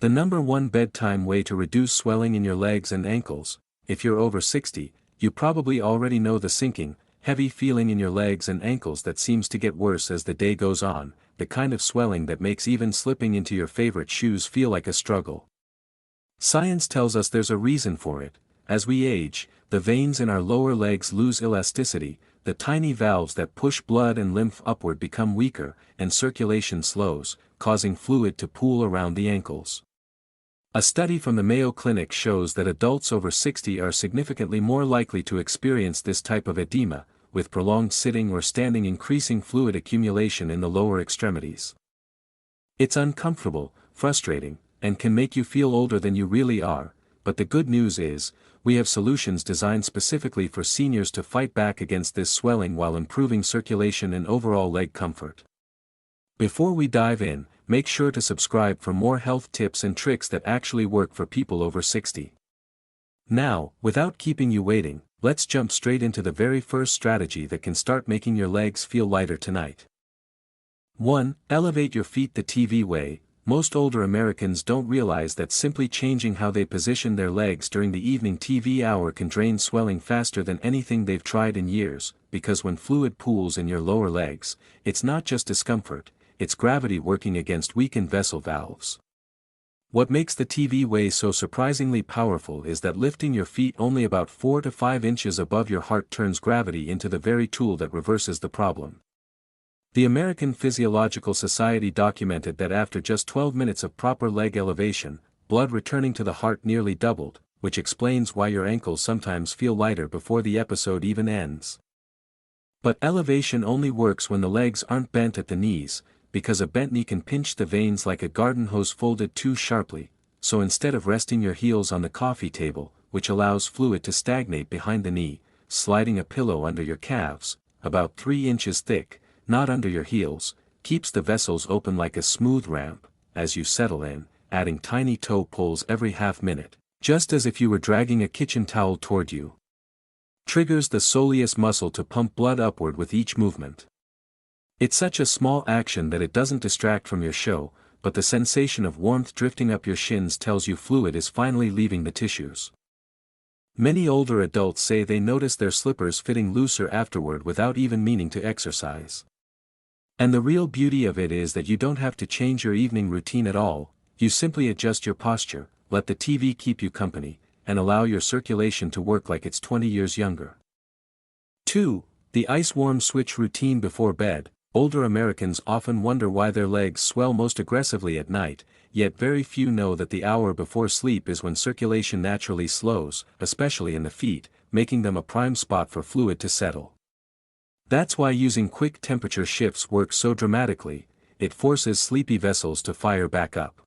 The number one bedtime way to reduce swelling in your legs and ankles. If you're over 60, you probably already know the sinking, heavy feeling in your legs and ankles that seems to get worse as the day goes on, the kind of swelling that makes even slipping into your favorite shoes feel like a struggle. Science tells us there's a reason for it. As we age, the veins in our lower legs lose elasticity, the tiny valves that push blood and lymph upward become weaker, and circulation slows, causing fluid to pool around the ankles. A study from the Mayo Clinic shows that adults over 60 are significantly more likely to experience this type of edema, with prolonged sitting or standing increasing fluid accumulation in the lower extremities. It's uncomfortable, frustrating, and can make you feel older than you really are, but the good news is, we have solutions designed specifically for seniors to fight back against this swelling while improving circulation and overall leg comfort. Before we dive in, make sure to subscribe for more health tips and tricks that actually work for people over 60. Now, without keeping you waiting, let's jump straight into the very first strategy that can start making your legs feel lighter tonight. 1. Elevate your feet the TV way. Most older Americans don't realize that simply changing how they position their legs during the evening TV hour can drain swelling faster than anything they've tried in years, because when fluid pools in your lower legs, it's not just discomfort, it's gravity working against weakened vessel valves. What makes the TV way so surprisingly powerful is that lifting your feet only about 4 to 5 inches above your heart turns gravity into the very tool that reverses the problem. The American Physiological Society documented that after just 12 minutes of proper leg elevation, blood returning to the heart nearly doubled, which explains why your ankles sometimes feel lighter before the episode even ends. But elevation only works when the legs aren't bent at the knees, because a bent knee can pinch the veins like a garden hose folded too sharply, so instead of resting your heels on the coffee table, which allows fluid to stagnate behind the knee, sliding a pillow under your calves, about 3 inches thick, not under your heels, keeps the vessels open like a smooth ramp, as you settle in, adding tiny toe pulls every half minute, just as if you were dragging a kitchen towel toward you. Triggers the soleus muscle to pump blood upward with each movement. It's such a small action that it doesn't distract from your show, but the sensation of warmth drifting up your shins tells you fluid is finally leaving the tissues. Many older adults say they notice their slippers fitting looser afterward without even meaning to exercise. And the real beauty of it is that you don't have to change your evening routine at all, you simply adjust your posture, let the TV keep you company, and allow your circulation to work like it's 20 years younger. 2. The ice-warm switch routine before bed. Older Americans often wonder why their legs swell most aggressively at night, yet very few know that the hour before sleep is when circulation naturally slows, especially in the feet, making them a prime spot for fluid to settle. That's why using quick temperature shifts works so dramatically, it forces sleepy vessels to fire back up.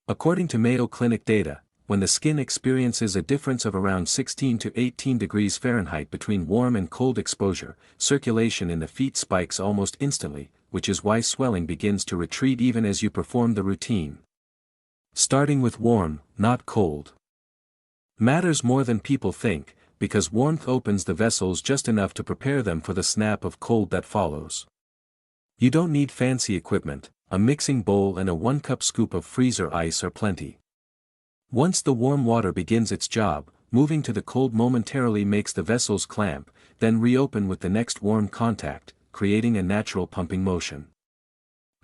According to Mayo Clinic data, when the skin experiences a difference of around 16 to 18 degrees Fahrenheit between warm and cold exposure, circulation in the feet spikes almost instantly, which is why swelling begins to retreat even as you perform the routine. Starting with warm, not cold, matters more than people think, because warmth opens the vessels just enough to prepare them for the snap of cold that follows. You don't need fancy equipment, a mixing bowl and a 1-cup scoop of freezer ice are plenty. Once the warm water begins its job, moving to the cold momentarily makes the vessels clamp, then reopen with the next warm contact, creating a natural pumping motion.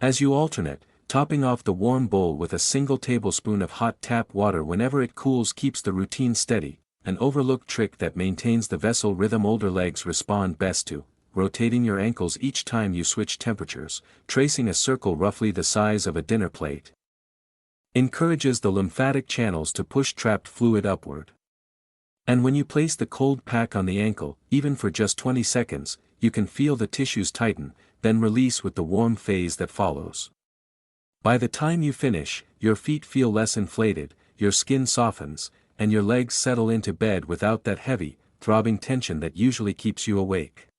As you alternate, topping off the warm bowl with a single tablespoon of hot tap water whenever it cools keeps the routine steady, an overlooked trick that maintains the vessel rhythm older legs respond best to, rotating your ankles each time you switch temperatures, tracing a circle roughly the size of a dinner plate. Encourages the lymphatic channels to push trapped fluid upward. And when you place the cold pack on the ankle, even for just 20 seconds, you can feel the tissues tighten, then release with the warm phase that follows. By the time you finish, your feet feel less inflated, your skin softens, and your legs settle into bed without that heavy, throbbing tension that usually keeps you awake.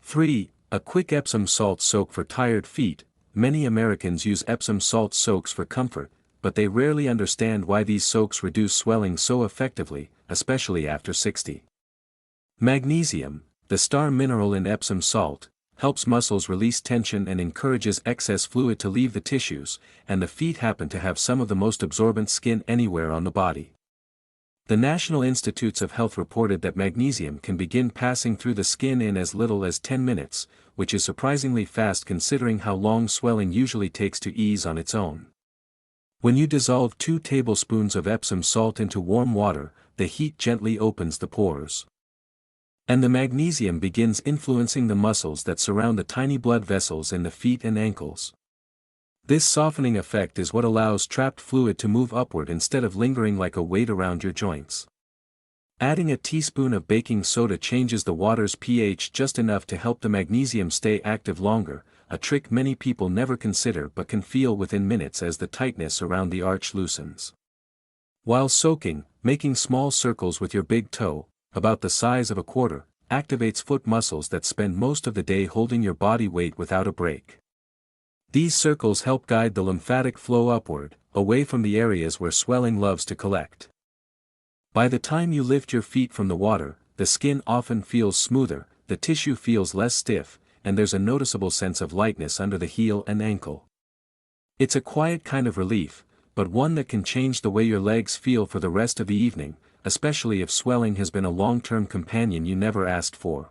3. A quick Epsom salt soak for tired feet. Many Americans use Epsom salt soaks for comfort, but they rarely understand why these soaks reduce swelling so effectively, especially after 60. Magnesium, the star mineral in Epsom salt, helps muscles release tension and encourages excess fluid to leave the tissues, and the feet happen to have some of the most absorbent skin anywhere on the body. The National Institutes of Health reported that magnesium can begin passing through the skin in as little as 10 minutes, which is surprisingly fast considering how long swelling usually takes to ease on its own. When you dissolve 2 tablespoons of Epsom salt into warm water, the heat gently opens the pores. And the magnesium begins influencing the muscles that surround the tiny blood vessels in the feet and ankles. This softening effect is what allows trapped fluid to move upward instead of lingering like a weight around your joints. Adding a teaspoon of baking soda changes the water's pH just enough to help the magnesium stay active longer, a trick many people never consider but can feel within minutes as the tightness around the arch loosens. While soaking, making small circles with your big toe, about the size of a quarter, activates foot muscles that spend most of the day holding your body weight without a break. These circles help guide the lymphatic flow upward, away from the areas where swelling loves to collect. By the time you lift your feet from the water, the skin often feels smoother, the tissue feels less stiff, and there's a noticeable sense of lightness under the heel and ankle. It's a quiet kind of relief, but one that can change the way your legs feel for the rest of the evening, especially if swelling has been a long-term companion you never asked for.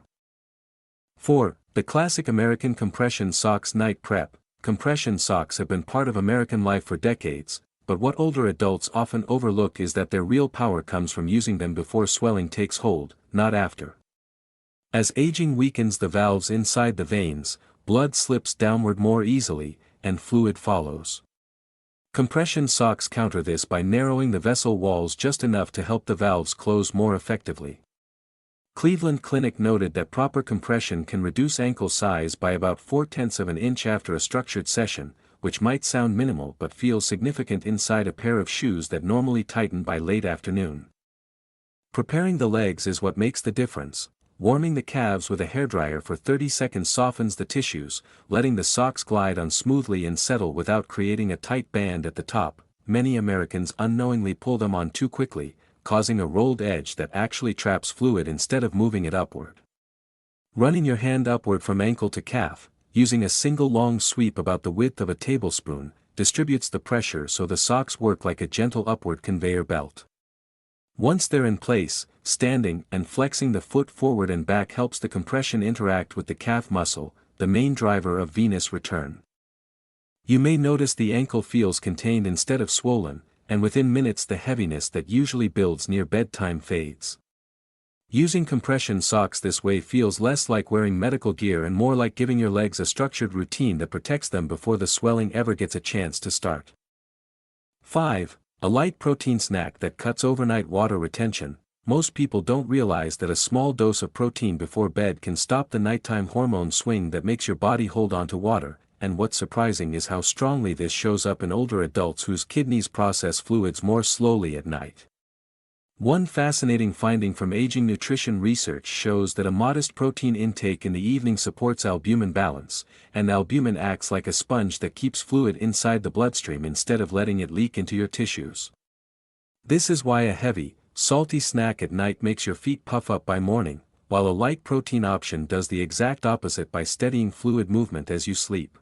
4. The classic American compression socks night prep. Compression socks have been part of American life for decades, but what older adults often overlook is that their real power comes from using them before swelling takes hold, not after. As aging weakens the valves inside the veins, blood slips downward more easily, and fluid follows. Compression socks counter this by narrowing the vessel walls just enough to help the valves close more effectively. Cleveland Clinic noted that proper compression can reduce ankle size by about 0.4 of an inch after a structured session, which might sound minimal but feels significant inside a pair of shoes that normally tighten by late afternoon. Preparing the legs is what makes the difference. Warming the calves with a hairdryer for 30 seconds softens the tissues, letting the socks glide on smoothly and settle without creating a tight band at the top. Many Americans unknowingly pull them on too quickly, causing a rolled edge that actually traps fluid instead of moving it upward. Running your hand upward from ankle to calf, using a single long sweep about the width of a tablespoon, distributes the pressure so the socks work like a gentle upward conveyor belt. Once they're in place, standing and flexing the foot forward and back helps the compression interact with the calf muscle, the main driver of venous return. You may notice the ankle feels contained instead of swollen, and within minutes the heaviness that usually builds near bedtime fades. Using compression socks this way feels less like wearing medical gear and more like giving your legs a structured routine that protects them before the swelling ever gets a chance to start. 5. A light protein snack that cuts overnight water retention. Most people don't realize that a small dose of protein before bed can stop the nighttime hormone swing that makes your body hold on to water, and what's surprising is how strongly this shows up in older adults whose kidneys process fluids more slowly at night. One fascinating finding from aging nutrition research shows that a modest protein intake in the evening supports albumin balance, and albumin acts like a sponge that keeps fluid inside the bloodstream instead of letting it leak into your tissues. This is why a heavy, salty snack at night makes your feet puff up by morning, while a light protein option does the exact opposite by steadying fluid movement as you sleep.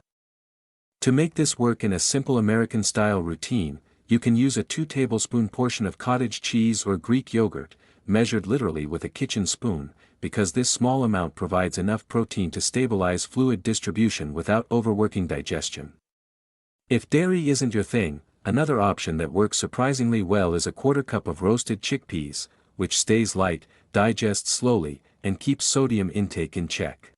To make this work in a simple American-style routine, you can use a 2-tablespoon portion of cottage cheese or Greek yogurt, measured literally with a kitchen spoon, because this small amount provides enough protein to stabilize fluid distribution without overworking digestion. If dairy isn't your thing, another option that works surprisingly well is a 1/4 cup of roasted chickpeas, which stays light, digests slowly, and keeps sodium intake in check.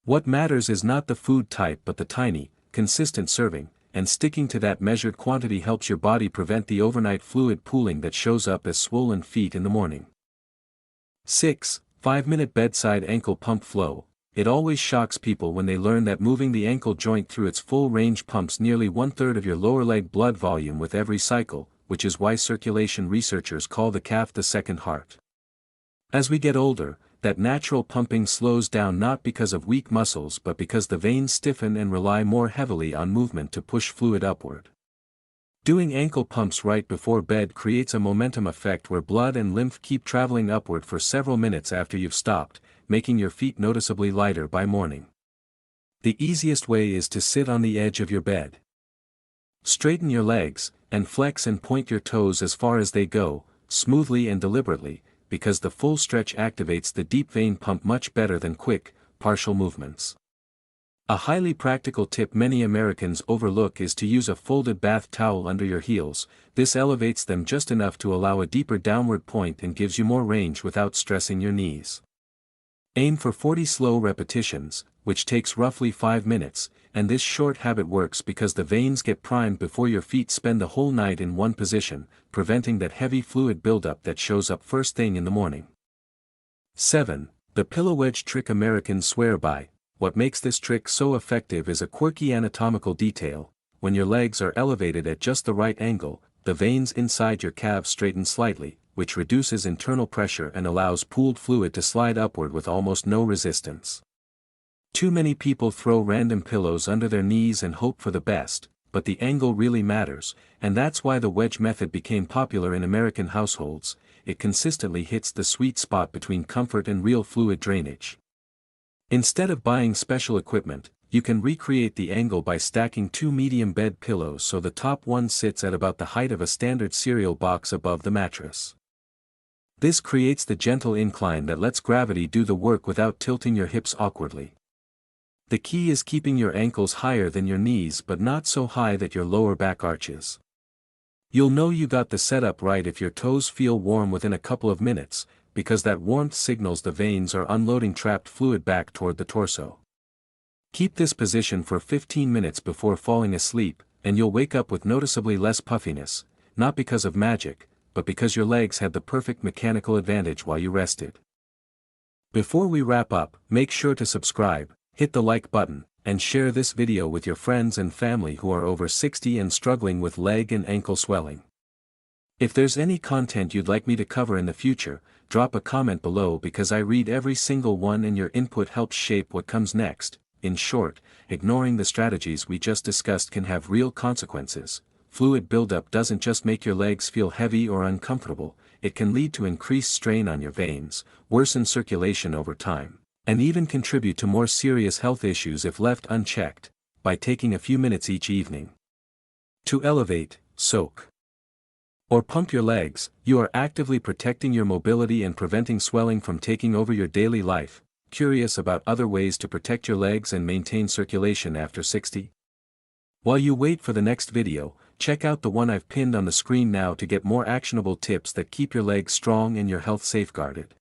What matters is not the food type but the tiny, consistent serving, and sticking to that measured quantity helps your body prevent the overnight fluid pooling that shows up as swollen feet in the morning. 6. 5-minute bedside ankle pump flow. It always shocks people when they learn that moving the ankle joint through its full range pumps nearly 1/3 of your lower leg blood volume with every cycle, which is why circulation researchers call the calf the second heart. As we get older, that natural pumping slows down not because of weak muscles but because the veins stiffen and rely more heavily on movement to push fluid upward. Doing ankle pumps right before bed creates a momentum effect where blood and lymph keep traveling upward for several minutes after you've stopped, making your feet noticeably lighter by morning. The easiest way is to sit on the edge of your bed. Straighten your legs, and flex and point your toes as far as they go, smoothly and deliberately, because the full stretch activates the deep vein pump much better than quick, partial movements. A highly practical tip many Americans overlook is to use a folded bath towel under your heels. This elevates them just enough to allow a deeper downward point and gives you more range without stressing your knees. Aim for 40 slow repetitions, which takes roughly 5 minutes, and this short habit works because the veins get primed before your feet spend the whole night in one position, preventing that heavy fluid buildup that shows up first thing in the morning. 7. The pillow wedge trick Americans swear by. What makes this trick so effective is a quirky anatomical detail. When your legs are elevated at just the right angle, the veins inside your calves straighten slightly, which reduces internal pressure and allows pooled fluid to slide upward with almost no resistance. Too many people throw random pillows under their knees and hope for the best, but the angle really matters, and that's why the wedge method became popular in American households. It consistently hits the sweet spot between comfort and real fluid drainage. Instead of buying special equipment, you can recreate the angle by stacking 2 medium bed pillows so the top one sits at about the height of a standard cereal box above the mattress. This creates the gentle incline that lets gravity do the work without tilting your hips awkwardly. The key is keeping your ankles higher than your knees but not so high that your lower back arches. You'll know you got the setup right if your toes feel warm within a couple of minutes, because that warmth signals the veins are unloading trapped fluid back toward the torso. Keep this position for 15 minutes before falling asleep, and you'll wake up with noticeably less puffiness, not because of magic, but because your legs had the perfect mechanical advantage while you rested. Before we wrap up, make sure to subscribe, hit the like button, and share this video with your friends and family who are over 60 and struggling with leg and ankle swelling. If there's any content you'd like me to cover in the future, drop a comment below because I read every single one and your input helps shape what comes next. In short, ignoring the strategies we just discussed can have real consequences. Fluid buildup doesn't just make your legs feel heavy or uncomfortable, it can lead to increased strain on your veins, worsen circulation over time, and even contribute to more serious health issues if left unchecked. By taking a few minutes each evening to elevate, soak, or pump your legs, you are actively protecting your mobility and preventing swelling from taking over your daily life. Curious about other ways to protect your legs and maintain circulation after 60? While you wait for the next video, check out the one I've pinned on the screen now to get more actionable tips that keep your legs strong and your health safeguarded.